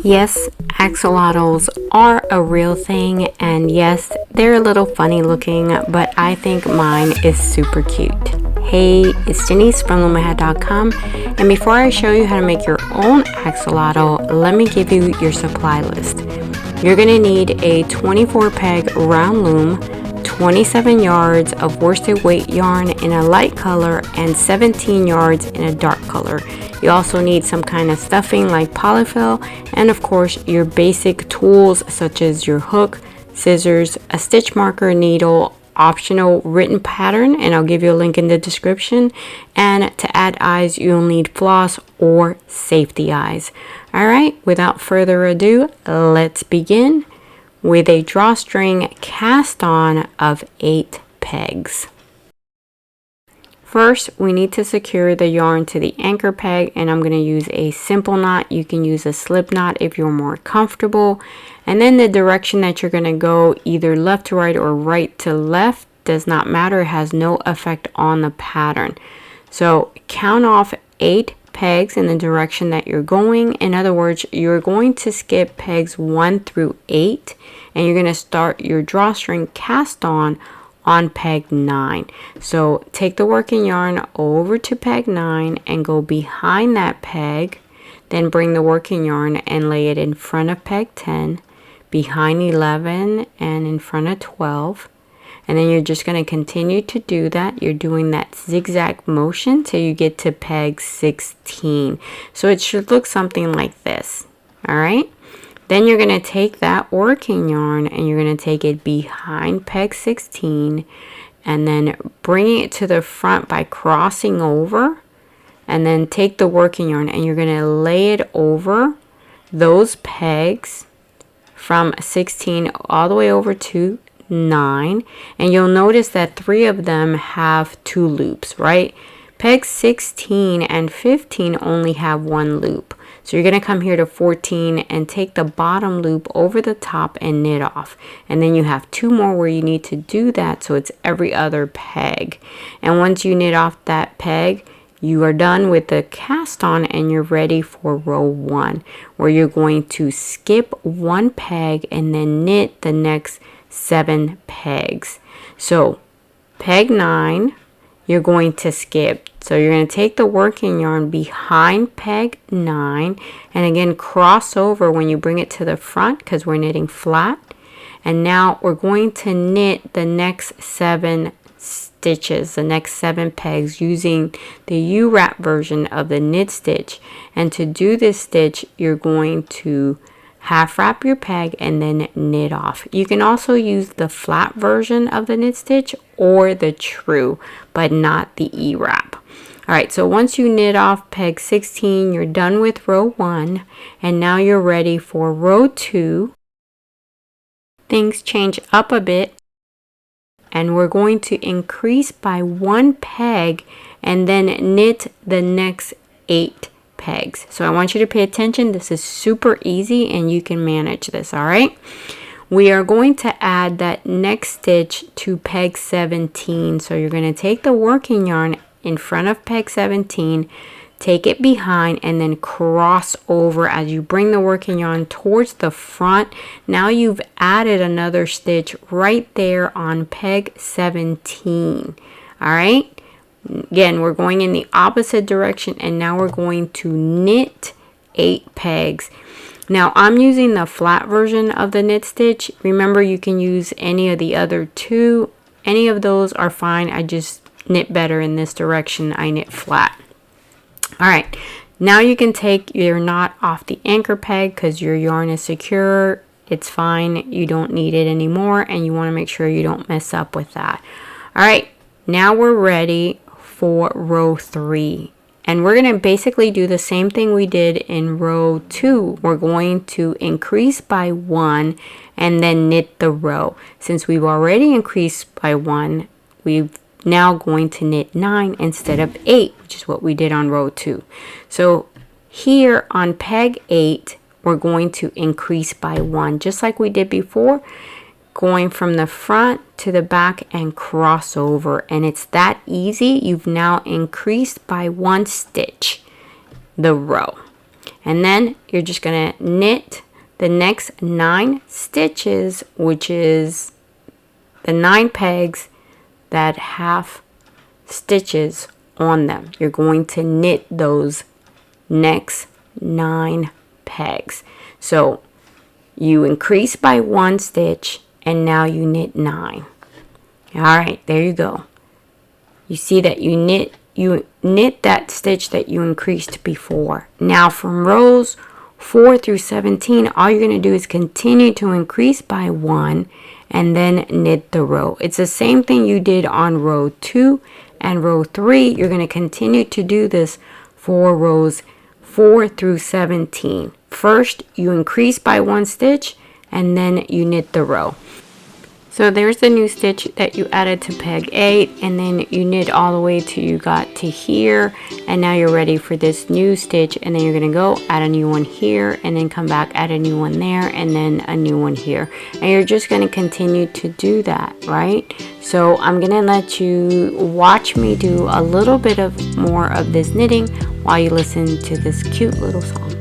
Yes, axolotls are a real thing, and yes, they're a little funny looking, but I think mine is super cute. Hey, it's Denise from loom.com, and before I show you how to make your own axolotl, let me give you your supply list. You're going to need a 24 peg round loom, 27 yards of worsted weight yarn in a light color, and 17 yards in a dark color. You also need some kind of stuffing like polyfill, and of course your basic tools such as your hook, scissors, a stitch marker, needle, optional written pattern, and I'll give you a link in the description. And to add eyes, you'll need floss or safety eyes. Alright, without further ado, let's begin with a drawstring cast on of 8 pegs. First, we need to secure the yarn to the anchor peg, and I'm going to use a simple knot. You can use a slip knot if you're more comfortable. And then the direction that you're going to go, either left to right or right to left, does not matter. It has no effect on the pattern. So count off 8 pegs in the direction that you're going. In other words, you're going to skip pegs 1 through 8, and you're going to start your drawstring cast on peg 9. So take the working yarn over to peg 9 and go behind that peg, then bring the working yarn and lay it in front of peg 10, behind 11, and in front of 12. And then you're just going to continue to do that. You're doing that zigzag motion till you get to peg 16. So it should look something like this. All right. Then you're going to take that working yarn and you're going to take it behind peg 16 and then bring it to the front by crossing over, and then take the working yarn and you're going to lay it over those pegs from 16 all the way over to 9, and you'll notice that 3 of them have 2 loops, right? Pegs 16 and 15 only have 1 loop. So you're going to come here to 14 and take the bottom loop over the top and knit off. And then you have 2 more where you need to do that, so it's every other peg. And once you knit off that peg, you are done with the cast on and you're ready for row 1, where you're going to skip 1 peg and then knit the next 7 pegs. So peg 9, you're going to skip. So you're going to take the working yarn behind peg 9 and again cross over when you bring it to the front because we're knitting flat. And now we're going to knit the next 7 stitches, the next 7 pegs, using the U-wrap version of the knit stitch. And to do this stitch, you're going to half wrap your peg and then knit off. You can also use the flat version of the knit stitch or the true, but not the E-wrap. Alright, so once you knit off peg 16, you're done with row 1, and now you're ready for row 2. Things change up a bit, and we're going to increase by 1 peg and then knit the next 8 pegs. So I want you to pay attention. This is super easy and you can manage this, alright? We are going to add that next stitch to peg 17. So you're going to take the working yarn in front of peg 17, take it behind, and then cross over as you bring the working yarn towards the front. Now you've added another stitch right there on peg 17. Alright? Again, we're going in the opposite direction, and now we're going to knit 8 pegs. Now I'm using the flat version of the knit stitch. Remember, you can use any of the other 2. Any of those are fine. I just knit better in this direction. I knit flat. Alright, now you can take your knot off the anchor peg because your yarn is secure. It's fine. You don't need it anymore, and you want to make sure you don't mess up with that. Alright, now we're ready for row 3. And we're going to basically do the same thing we did in row 2. We're going to increase by 1 and then knit the row. Since we've already increased by 1, we're now going to knit 9 instead of 8, which is what we did on row 2. So here on peg 8, we're going to increase by 1, just like we did before, going from the front to the back and cross over. And it's that easy. You've now increased by 1 stitch the row. And then you're just going to knit the next 9 stitches, which is the 9 pegs that have stitches on them. You're going to knit those next 9 pegs. So you increase by 1 stitch and now you knit 9. All right, there you go. You see that you knit that stitch that you increased before. Now from rows 4 through 17, all you're going to do is continue to increase by 1 and then knit the row. It's the same thing you did on row 2 and row 3. You're going to continue to do this for rows 4 through 17. First, you increase by 1 stitch and then you knit the row. So there's the new stitch that you added to peg 8, and then you knit all the way till you got to here, and now you're ready for this new stitch, and then you're going to go add a new one here, and then come back, add a new one there, and then a new one here. And you're just going to continue to do that, right? So I'm going to let you watch me do a little bit of more of this knitting while you listen to this cute little song.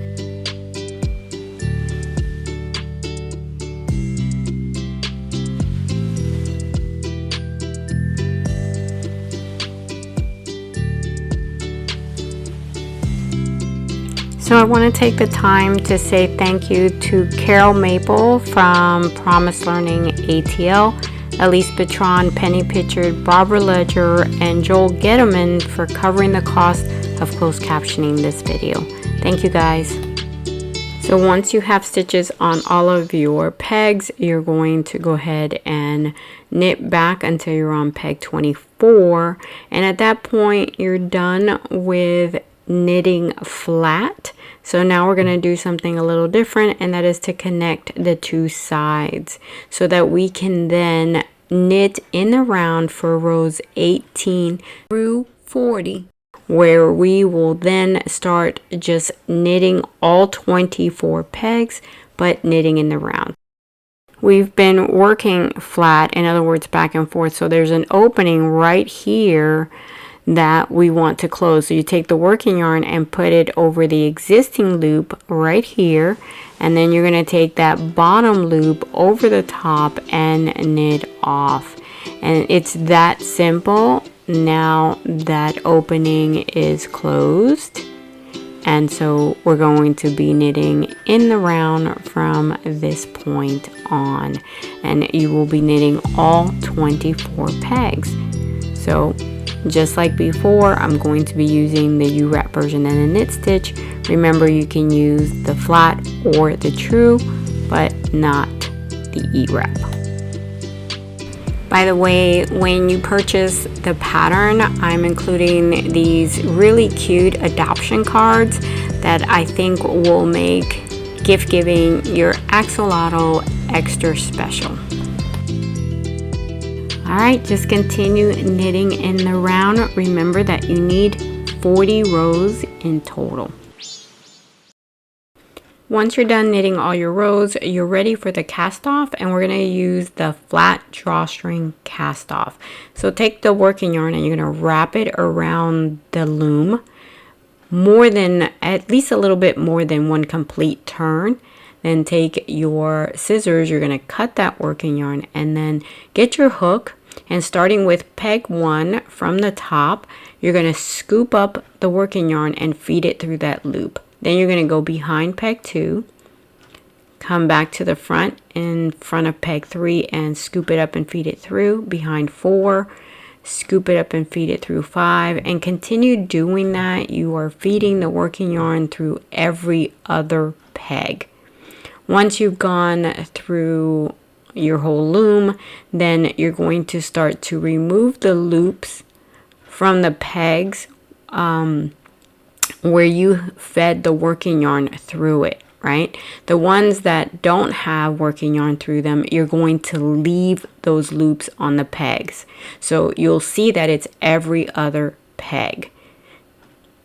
So I want to take the time to say thank you to Carol Maple from Promise Learning ATL, Elise Bertrand, Penny Pitchard, Barbara Ledger, and Joel Getterman for covering the cost of closed captioning this video. Thank you guys. So once you have stitches on all of your pegs, you're going to go ahead and knit back until you're on peg 24. And at that point, you're done with knitting flat. So now we're going to do something a little different, and that is to connect the 2 sides so that we can then knit in the round for rows 18 through 40, where we will then start just knitting all 24 pegs but knitting in the round. We've been working flat, in other words back and forth, so there's an opening right here that we want to close. So you take the working yarn and put it over the existing loop right here, and then you're going to take that bottom loop over the top and knit off. And it's that simple. Now that opening is closed, and so we're going to be knitting in the round from this point on, and you will be knitting all 24 pegs. So just like before, I'm going to be using the U-wrap version and the knit stitch. Remember, you can use the flat or the true, but not the E-wrap. By the way, when you purchase the pattern, I'm including these really cute adoption cards that I think will make gift giving your axolotl extra special. Alright, just continue knitting in the round. Remember that you need 40 rows in total. Once you're done knitting all your rows, you're ready for the cast off, and we're going to use the flat drawstring cast off. So take the working yarn and you're going to wrap it around the loom at least a little bit more than 1 complete turn. Then take your scissors, you're going to cut that working yarn, and then get your hook, and starting with peg 1 from the top, you're going to scoop up the working yarn and feed it through that loop. Then you're going to go behind peg 2, come back to the front in front of peg 3 and scoop it up and feed it through, behind 4, scoop it up and feed it through 5, and continue doing that. You are feeding the working yarn through every other peg. Once you've gone through your whole loom, then you're going to start to remove the loops from the pegs where you fed the working yarn through it, right? The ones that don't have working yarn through them, you're going to leave those loops on the pegs. So you'll see that it's every other peg.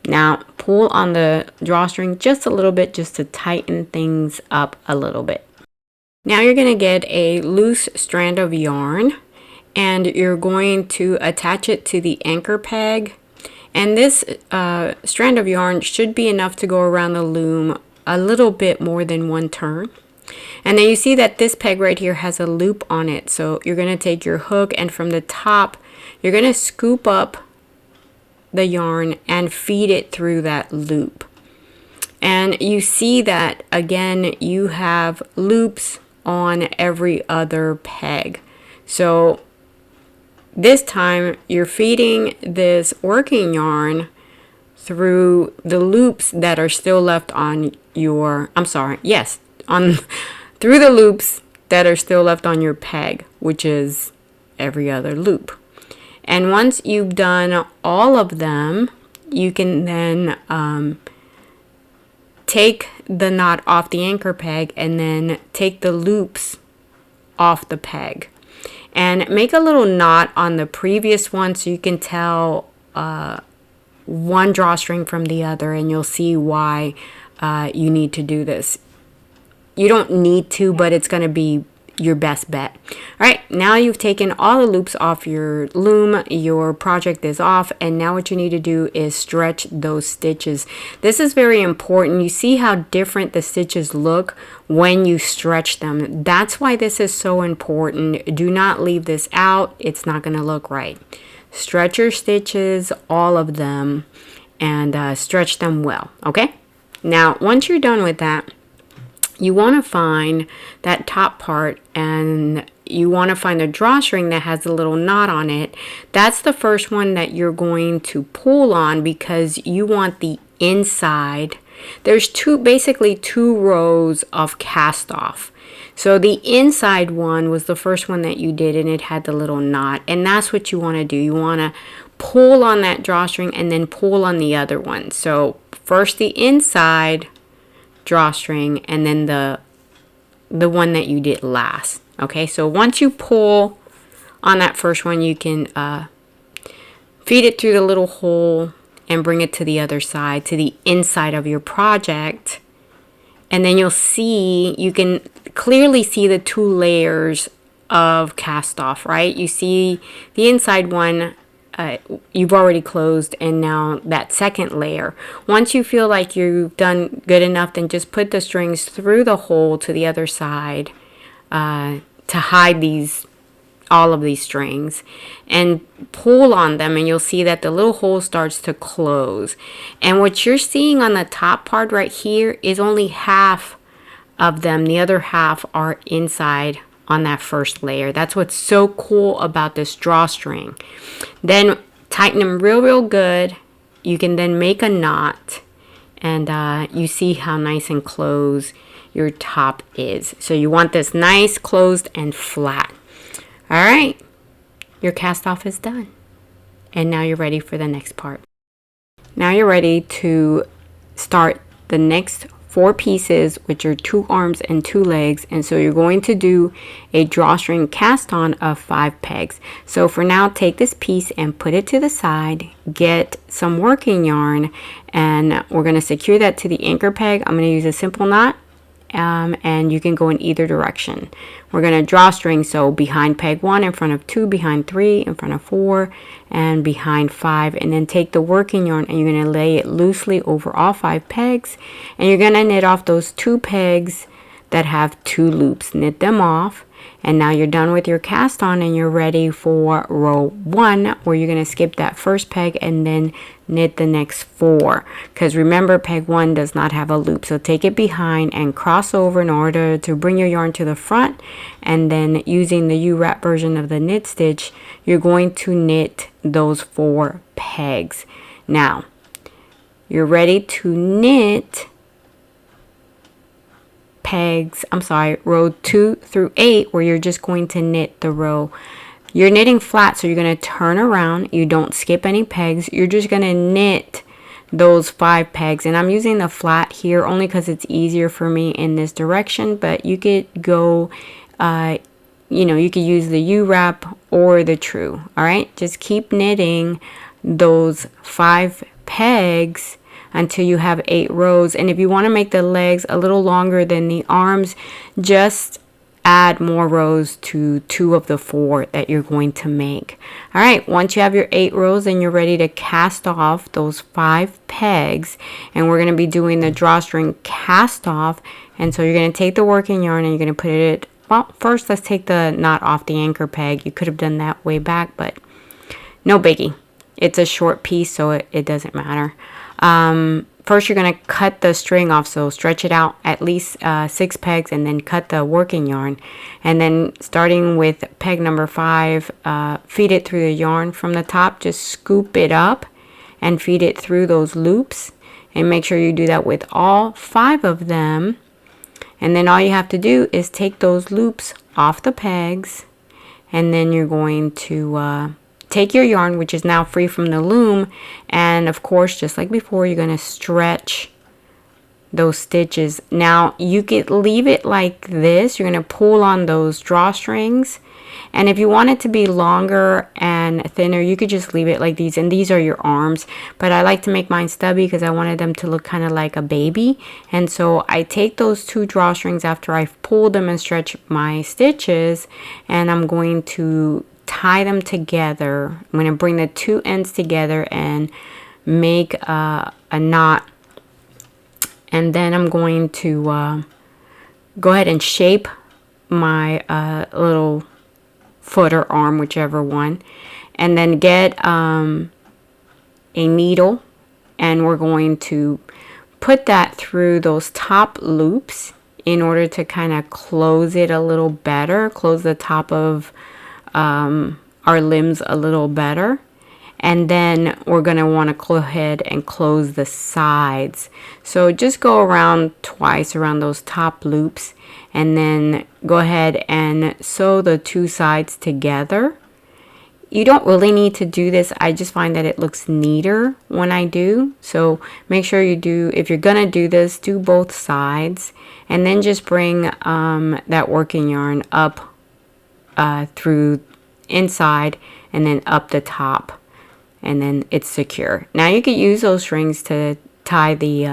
Now pull on the drawstring just a little bit, just to tighten things up a little bit. Now you're going to get a loose strand of yarn, and you're going to attach it to the anchor peg. And this strand of yarn should be enough to go around the loom a little bit more than one turn. And then you see that this peg right here has a loop on it. So you're going to take your hook, and from the top, you're going to scoop up the yarn and feed it through that loop. And you see that again, you have loops on every other peg. So this time you're feeding this working yarn through the loops that are still left on your, through the loops that are still left on your peg, which is every other loop. And once you've done all of them, you can then take the knot off the anchor peg and then take the loops off the peg. And make a little knot on the previous one so you can tell one drawstring from the other, and you'll see why you need to do this. You don't need to, but it's going to be your best bet. All right, now you've taken all the loops off your loom, your project is off, and now what you need to do is stretch those stitches. This is very important. You see how different the stitches look when you stretch them. That's why this is so important. Do not leave this out. It's not going to look right. Stretch your stitches, all of them, and stretch them well. Okay, now once you're done with that, you want to find that top part, and you want to find the drawstring that has a little knot on it. That's the first one that you're going to pull on, because you want the inside. There's basically two rows of cast off. So the inside one was the first one that you did, and it had the little knot, and that's what you want to do. You want to pull on that drawstring and then pull on the other one. So first the inside drawstring, and then the one that you did last. Okay, so once you pull on that first one, you can feed it through the little hole and bring it to the other side, to the inside of your project, and then you'll see, you can clearly see the two layers of cast off, right? You see the inside one you've already closed, and now that second layer. Once you feel like you've done good enough, then just put the strings through the hole to the other side to hide all of these strings, and pull on them, and you'll see that the little hole starts to close. And what you're seeing on the top part right here is only half of them. The other half are inside on that first layer. That's what's so cool about this drawstring. Then tighten them real good. You can then make a knot, and you see how nice and closed your top is. So you want this nice, closed, and flat. All right, your cast off is done, and now you're ready for the next part. Now you're ready to start the next 4 pieces, which are 2 arms and 2 legs, and so you're going to do a drawstring cast on of 5 pegs. So for now, take this piece and put it to the side, get some working yarn, and we're going to secure that to the anchor peg. I'm going to use a simple knot, and you can go in either direction. We're going to drawstring, so behind peg 1, in front of 2, behind 3, in front of 4, and behind 5, and then take the working yarn and you're going to lay it loosely over all 5 pegs, and you're going to knit off those 2 pegs that have 2 loops. Knit them off, and now you're done with your cast on, and you're ready for row 1, where you're going to skip that first peg and then knit the next 4, because remember, peg 1 does not have a loop. So take it behind and cross over in order to bring your yarn to the front, and then using the U-wrap version of the knit stitch, you're going to knit those 4 pegs. Now you're ready to knit row 2 through 8, where you're just going to knit the row. You're knitting flat, so you're going to turn around. You don't skip any pegs. You're just going to knit those 5 pegs, and I'm using the flat here only because it's easier for me in this direction, but you could go you could use the U-wrap or the true. All right, just keep knitting those 5 pegs until you have 8 rows. And if you want to make the legs a little longer than the arms, just add more rows to 2 of the 4 that you're going to make. All right, once you have your 8 rows and you're ready to cast off those 5 pegs, and we're going to be doing the drawstring cast off. And so you're going to take the working yarn and you're going to put it, well, first let's take the knot off the anchor peg. You could have done that way back, but no biggie. It's a short piece, so it doesn't matter. First, you're going to cut the string off, so stretch it out at least 6 pegs and then cut the working yarn. And then starting with peg number 5, feed it through the yarn from the top. Just scoop it up and feed it through those loops. And make sure you do that with all 5 of them. And then all you have to do is take those loops off the pegs. And then you're going to take your yarn, which is now free from the loom, and of course, just like before, you're going to stretch those stitches. Now you could leave it like this. You're going to pull on those drawstrings, and if you want it to be longer and thinner, you could just leave it like these, and these are your arms. But I like to make mine stubby because I wanted them to look kind of like a baby. And so I take those 2 drawstrings after I've pulled them and stretched my stitches, and I'm going to tie them together. I'm going to bring the 2 ends together and make a knot, and then I'm going to go ahead and shape my little foot or arm, whichever one, and then get a needle, and we're going to put that through those top loops in order to kind of close it a little better, close the top of our limbs a little better. And then we're going to want to go ahead and close the sides. So just go around twice around those top loops, and then go ahead and sew the 2 sides together. You don't really need to do this. I just find that it looks neater when I do. So make sure you do, if you're going to do this, do both sides, and then just bring that working yarn up through inside and then up the top, and then it's secure. Now you could use those strings to tie the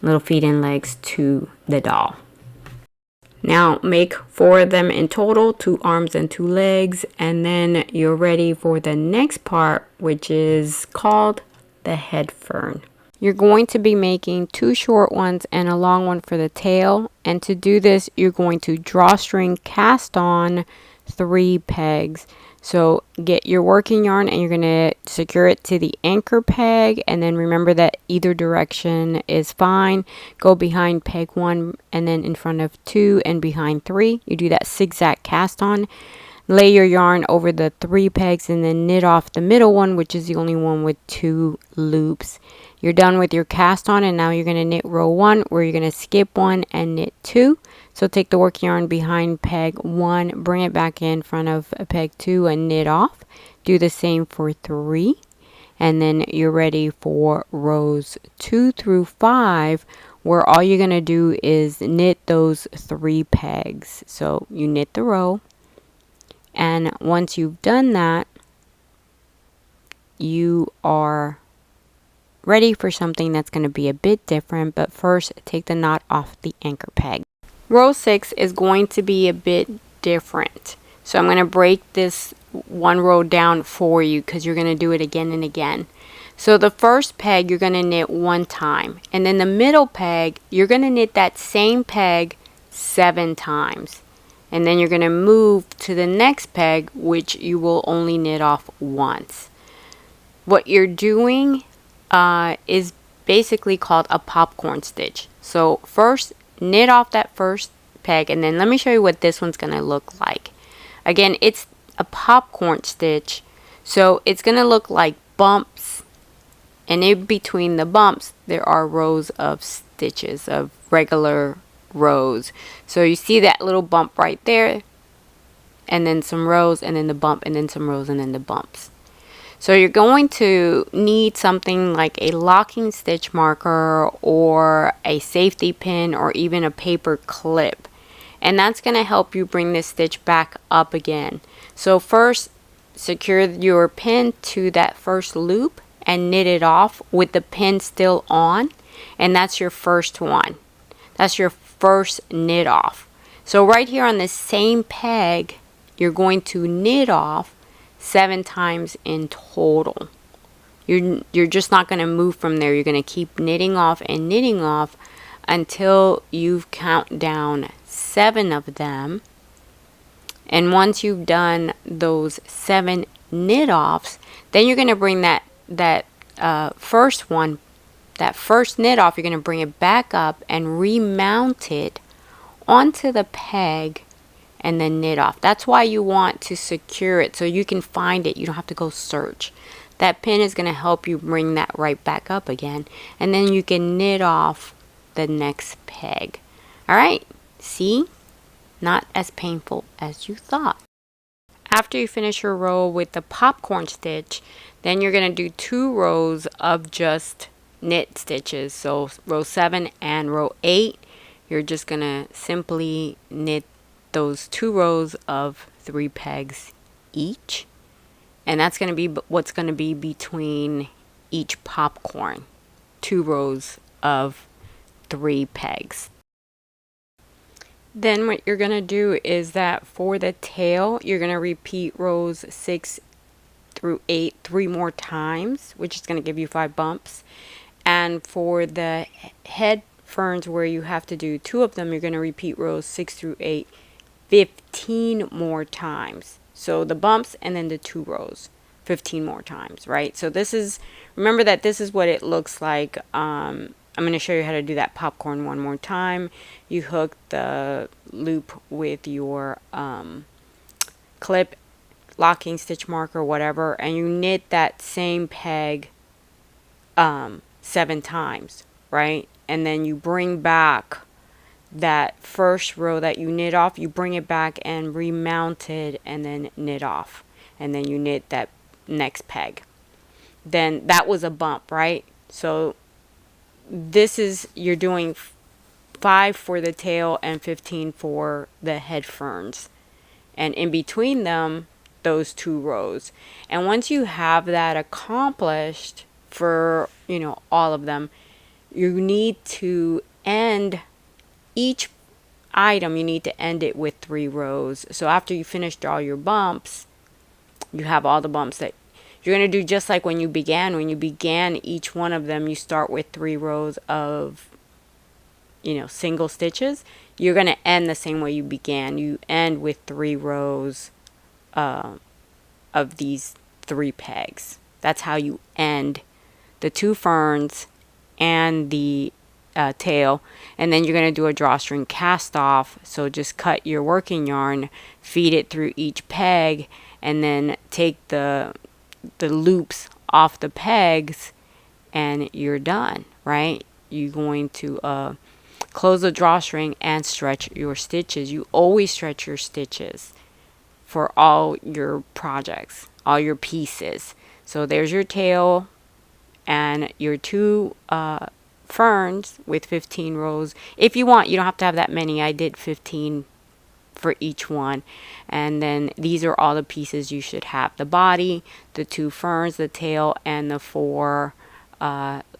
little feet and legs to the doll. Now make 4 of them in total, 2 arms and 2 legs, and then you're ready for the next part, which is called the head fern. You're going to be making 2 short ones and a long one for the tail, and to do this you're going to drawstring cast on 3 pegs. So get your working yarn and you're going to secure it to the anchor peg, and then remember that either direction is fine. Go behind peg 1 and then in front of 2 and behind 3. You do that zigzag cast on. Lay your yarn over the 3 pegs and then knit off the middle one, which is the only one with 2 loops. You're done with your cast on, and now you're going to knit row 1, where you're going to skip 1 and knit 2. So take the working yarn behind peg 1, bring it back in front of peg 2 and knit off. Do the same for 3. And then you're ready for rows 2 through 5, where all you're going to do is knit those 3 pegs. So you knit the row, and once you've done that, you are ready for something that's going to be a bit different. But first, take the knot off the anchor peg. Row 6 is going to be a bit different. So I'm going to break this 1 row down for you because you're going to do it again and again. So the first peg you're going to knit 1 time, and then the middle peg you're going to knit that same peg 7 times. And then you're going to move to the next peg, which you will only knit off once. What you're doing is basically called a popcorn stitch. So first, knit off that first peg, and then let me show you what this one's going to look like. Again, it's a popcorn stitch, so it's going to look like bumps, and in between the bumps there are rows of stitches, of regular rows. So you see that little bump right there, and then some rows, and then the bump, and then some rows, and then the bumps. So you're going to need something like a locking stitch marker or a safety pin or even a paper clip, and that's going to help you bring this stitch back up again. So first, secure your pin to that first loop and knit it off with the pin still on, and that's your first one. That's your first knit off. So right here on this same peg, you're going to knit off 7 times in total. You're just not going to move from there. You're going to keep knitting off and knitting off until you've count down 7 of them. And once you've done those 7 knit offs, then you're going to bring that first one, that first knit off, you're going to bring it back up and remount it onto the peg and then knit off. That's why you want to secure it so you can find it. You don't have to go search. That pin is going to help you bring that right back up again, and then you can knit off the next peg. All right, see? Not as painful as you thought. After you finish your row with the popcorn stitch, then you're going to do 2 rows of just knit stitches. So row 7 and row 8, you're just going to simply knit those 2 rows of 3 pegs each. And that's going to be what's going to be between each popcorn. 2 rows of 3 pegs. Then what you're going to do is that for the tail, you're going to repeat rows 6 through 8 3 more times, which is going to give you 5 bumps. And for the head ferns, where you have to do 2 of them, you're going to repeat rows 6 through 8 15 more times. So the bumps and then the 2 rows 15 more times, right? So this is, remember that this is what it looks like. I'm going to show you how to do that popcorn one more time. You hook the loop with your clip, locking stitch marker, whatever, and you knit that same peg 7 times, right? And then you bring back that first row that you knit off, you bring it back and remount it and then knit off. And then you knit that next peg. Then that was a bump, right? So this is, you're doing 5 for the tail and 15 for the head ferns. And in between them, those 2 rows. And once you have that accomplished for, you know, all of them, you need to end each item, you need to end it with 3 rows. So after you finished all your bumps, you have all the bumps that you're going to do just like when you began. When you began each one of them, you start with 3 rows of, you know, single stitches. You're going to end the same way you began. You end with 3 rows of these 3 pegs. That's how you end the 2 ferns and the tail. And then you're going to do a drawstring cast off. So just cut your working yarn, feed it through each peg, and then take the loops off the pegs, and you're done, right? You're going to close the drawstring and stretch your stitches. You always stretch your stitches for all your projects, all your pieces. So there's your tail and your 2 ferns with 15 rows. If you want, you don't have to have that many. I did 15 for each one. And then these are all the pieces you should have: the body, the 2 ferns, the tail, and the 4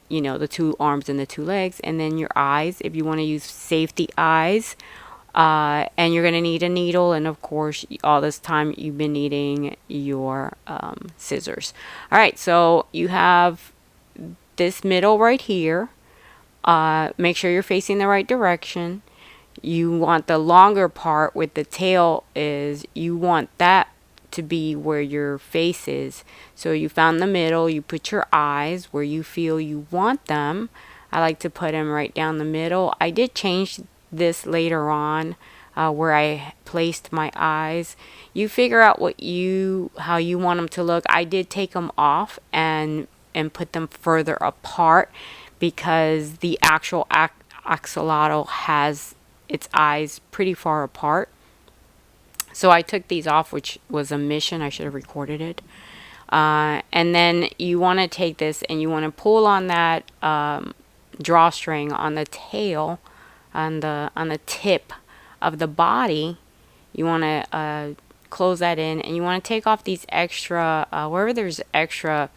you know, the 2 arms and the 2 legs, and then your eyes if you want to use safety eyes. And you're going to need a needle, and of course all this time you've been needing your scissors. All right, so you have this middle right here. Make sure you're facing the right direction. You want the longer part with the tail, is you want that to be where your face is. So you found the middle, you put your eyes where you feel you want them. I like to put them right down the middle. I did change this later on, where I placed my eyes. You figure out how you want them to look. I did take them off and put them further apart, because the actual axolotl has its eyes pretty far apart. So I took these off, which was a mission. I should have recorded it. And then you want to take this and you want to pull on that drawstring on the tail, on the tip of the body. You want to close that in, and you want to take off these extra, wherever there's extra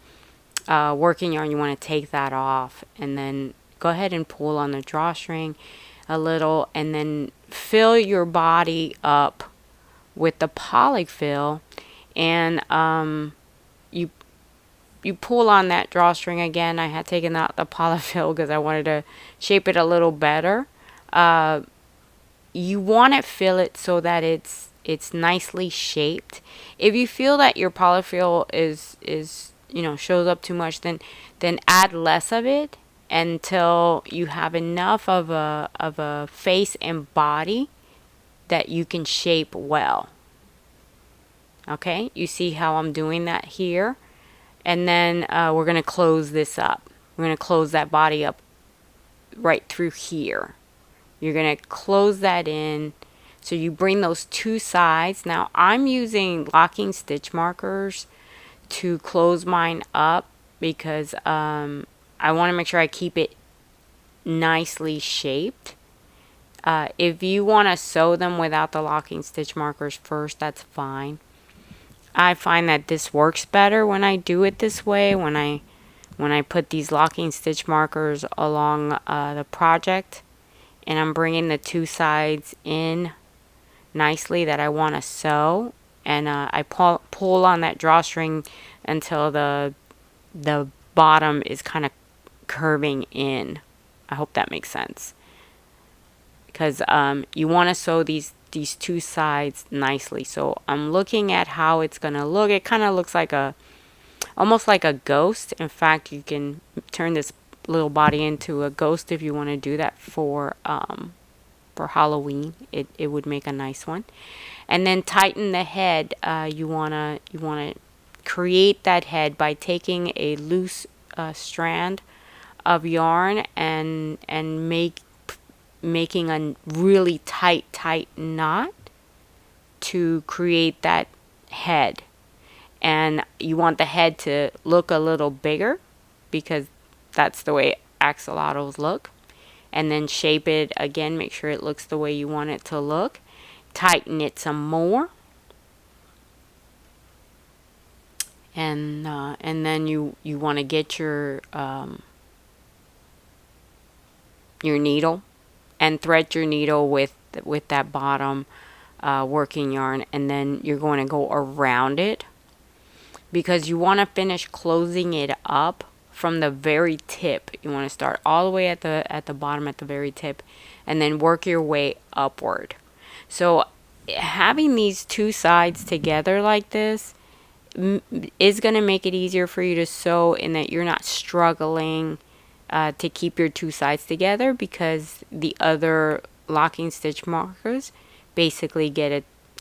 working yarn, you want to take that off, and then go ahead and pull on the drawstring. a little, and then fill your body up with the polyfill, and you pull on that drawstring again. I had taken out the polyfill because I wanted to shape it a little better. You want to fill it so that it's nicely shaped. If you feel that your polyfill is shows up too much, then add less of it until you have enough of a face and body that you can shape well. Okay, you see how I'm doing that here? And then we're going to close this up. We're going to close that body up right through here. You're going to close that in. So you bring those two sides. Now I'm using locking stitch markers to close mine up because I want to make sure I keep it nicely shaped. If you want to sew them without the locking stitch markers first, that's fine. I find that this works better when I do it this way, when I put these locking stitch markers along the project, and I'm bringing the two sides in nicely that I want to sew, and I pull on that drawstring until the bottom is kind of curving in. I hope that makes sense, because you want to sew these two sides nicely. So I'm looking at how it's gonna look. It kind of looks like almost like a ghost. In fact, you can turn this little body into a ghost if you want to do that for Halloween. It would make a nice one. And then tighten the head. You wanna create that head by taking a loose strand of yarn and making a really tight knot to create that head. And you want the head to look a little bigger because that's the way axolotls look. And then shape it again, make sure it looks the way you want it to look. Tighten it some more. And then you want to get your needle and thread your needle with that bottom working yarn, and then you're going to go around it because you want to finish closing it up from the very tip. You want to start all the way at the bottom at the very tip, and then work your way upward. So having these two sides together like this is going to make it easier for you to sew, in that you're not struggling to keep your two sides together, because the other locking stitch markers basically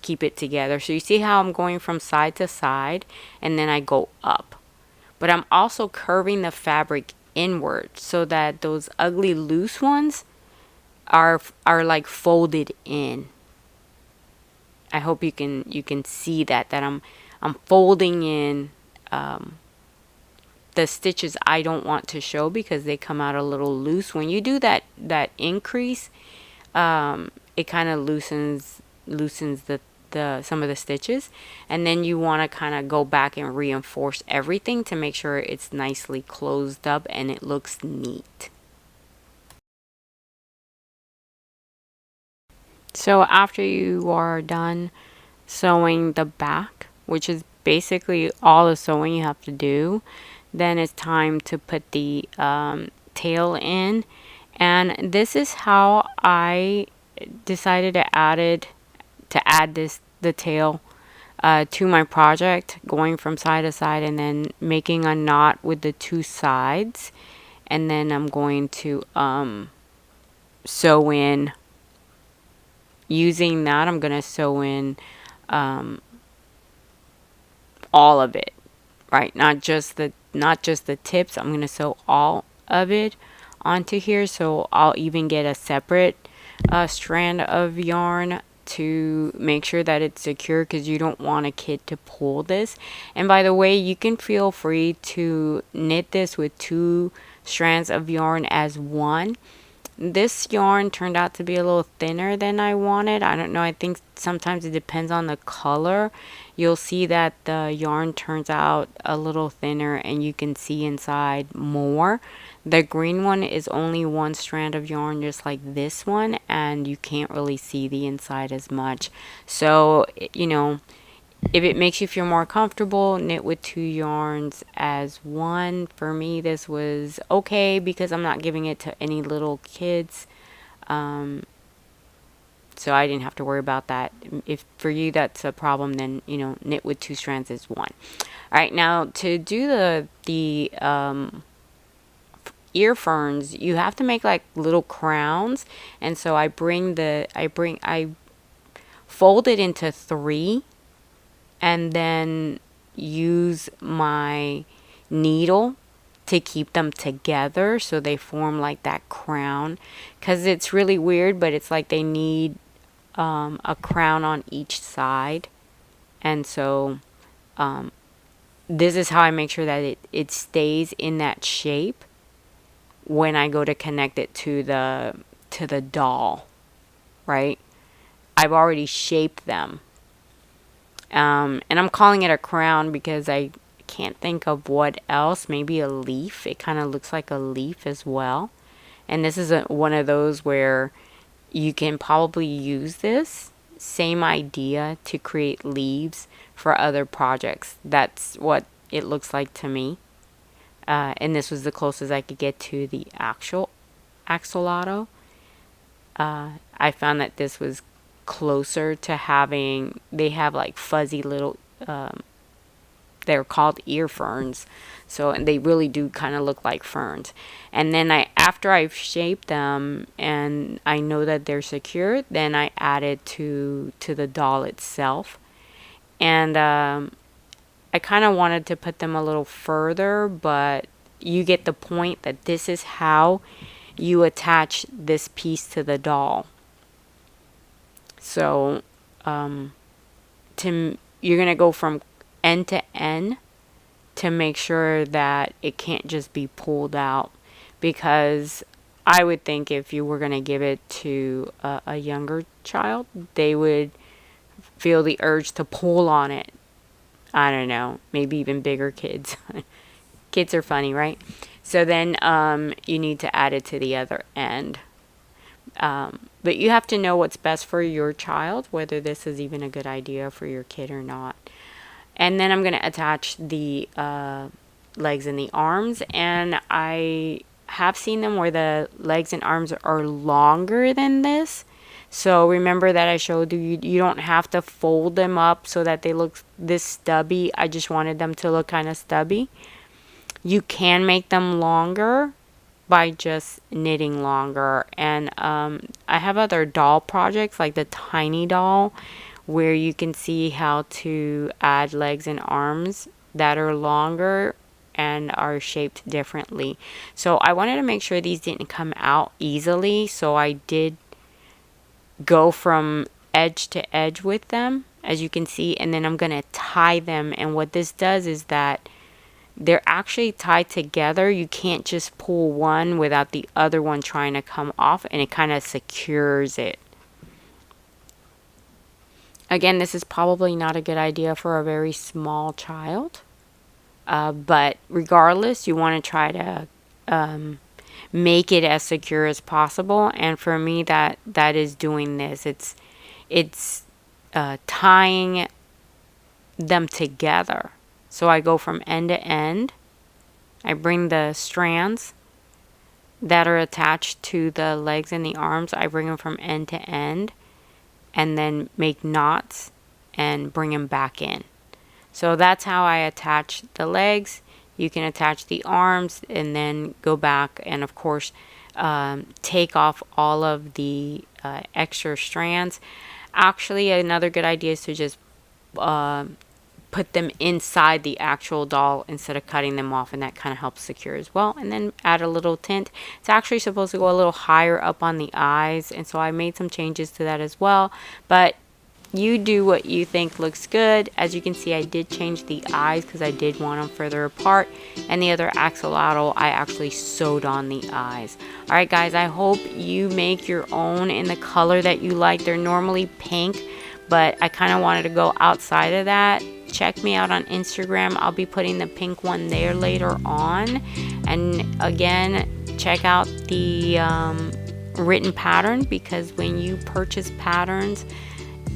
keep it together. So you see how I'm going from side to side, and then I go up, but I'm also curving the fabric inward so that those ugly loose ones are like folded in. I hope you can see that I'm folding in the stitches I don't want to show because they come out a little loose. When you do that increase, it kind of loosens the some of the stitches, and then you want to kind of go back and reinforce everything to make sure it's nicely closed up and it looks neat. So after you are done sewing the back, which is basically all the sewing you have to do, then it's time to put the tail in. And this is how I decided to add the tail to my project, going from side to side and then making a knot with the two sides, and then I'm going to sew in. Using that, I'm going to sew in all of it, right? Not just the tips. I'm going to sew all of it onto here. So I'll even get a separate strand of yarn to make sure that it's secure, because you don't want a kid to pull this. And by the way, you can feel free to knit this with two strands of yarn as one. this yarn turned out to be a little thinner than I wanted. I don't know, I think sometimes it depends on the color. You'll see that the yarn turns out a little thinner and you can see inside more. The green one is only one strand of yarn, just like this one, and you can't really see the inside as much. So, you know, if it makes you feel more comfortable, knit with 2 yarns as one. For me, this was okay because I'm not giving it to any little kids. So I didn't have to worry about that. If for you that's a problem, then, you know, knit with 2 strands is one. All right, now to do the ear ferns, you have to make like little crowns. And so I fold it into 3 and then use my needle to keep them together so they form like that crown, because it's really weird, but it's like they need a crown on each side. And so this is how I make sure that it stays in that shape when I go to connect it to the doll, right? I've already shaped them. And I'm calling it a crown because I can't think of what else. Maybe a leaf. It kind of looks like a leaf as well. And this is one of those where you can probably use this same idea to create leaves for other projects. That's what it looks like to me. And this was the closest I could get to the actual axolotl. I found that this was closer to having, they have like fuzzy little, they're called ear ferns. So, and they really do kind of look like ferns. And then after I've shaped them and I know that they're secure, then I add it to the doll itself. And I kind of wanted to put them a little further, but you get the point that this is how you attach this piece to the doll. So you're going to go from end to end to make sure that it can't just be pulled out, because I would think if you were going to give it to a younger child, they would feel the urge to pull on it. I don't know, maybe even bigger kids. Kids are funny, right? So then you need to add it to the other end. But you have to know what's best for your child, whether this is even a good idea for your kid or not. And then I'm going to attach the legs and the arms. And I have seen them where the legs and arms are longer than this. So remember that I showed you, you don't have to fold them up so that they look this stubby. I just wanted them to look kind of stubby. You can make them longer by just knitting longer. And I have other doll projects like the tiny doll, where you can see how to add legs and arms that are longer and are shaped differently. So I wanted to make sure these didn't come out easily, so I did go from edge to edge with them, as you can see, and then I'm going to tie them. And what this does is that they're actually tied together. You can't just pull one without the other one trying to come off, and it kind of secures it. Again, this is probably not a good idea for a very small child, but regardless, you want to try to make it as secure as possible. And for me, that is doing this. It's tying them together. So I go from end to end. I bring the strands that are attached to the legs and the arms, I bring them from end to end, and then make knots and bring them back in. So that's how I attach the legs. You can attach the arms and then go back and, of course, take off all of the extra strands. Actually, another good idea is to just put them inside the actual doll instead of cutting them off, and that kind of helps secure as well. And then add a little tint. It's actually supposed to go a little higher up on the eyes, and so I made some changes to that as well. But you do what you think looks good. As you can see, I did change the eyes because I did want them further apart, and the other axolotl I actually sewed on the eyes. All right guys, I hope you make your own in the color that you like. They're normally pink, but I kind of wanted to go outside of that. Check me out on Instagram. I'll be putting the pink one there later on. And again, check out the written pattern, because when you purchase patterns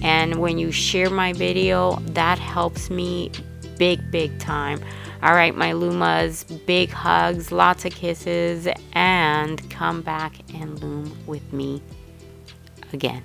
and when you share my video, that helps me big time. All right, my Lumas, big hugs, lots of kisses, and come back and loom with me again.